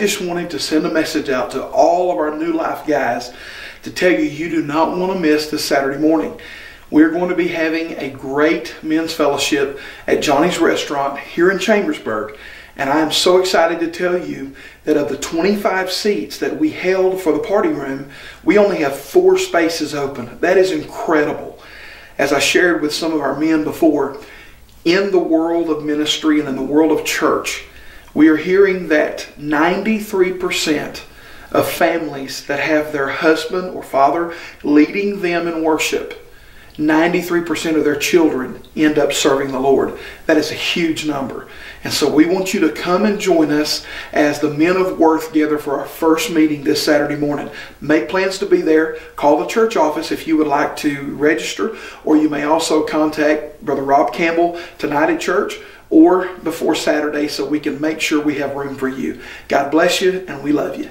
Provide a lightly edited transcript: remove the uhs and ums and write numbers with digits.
just wanted to send a message out to all of our New Life guys to tell you, you do not want to miss this Saturday morning. We're going to be having a great men's fellowship at Johnny's Restaurant here in Chambersburg. And I am so excited to tell you that of the 25 seats that we held for the party room, we only have 4 spaces open. That is incredible. As I shared with some of our men before, in the world of ministry and in the world of church, we are hearing that 93% of families that have their husband or father leading them in worship, 93% of their children end up serving the Lord. That is a huge number. And so we want you to come and join us as the Men of Worth gather for our first meeting this Saturday morning. Make plans to be there. Call the church office if you would like to register, or you may also contact Brother Rob Campbell tonight at church or before Saturday so we can make sure we have room for you. God bless you, and we love you.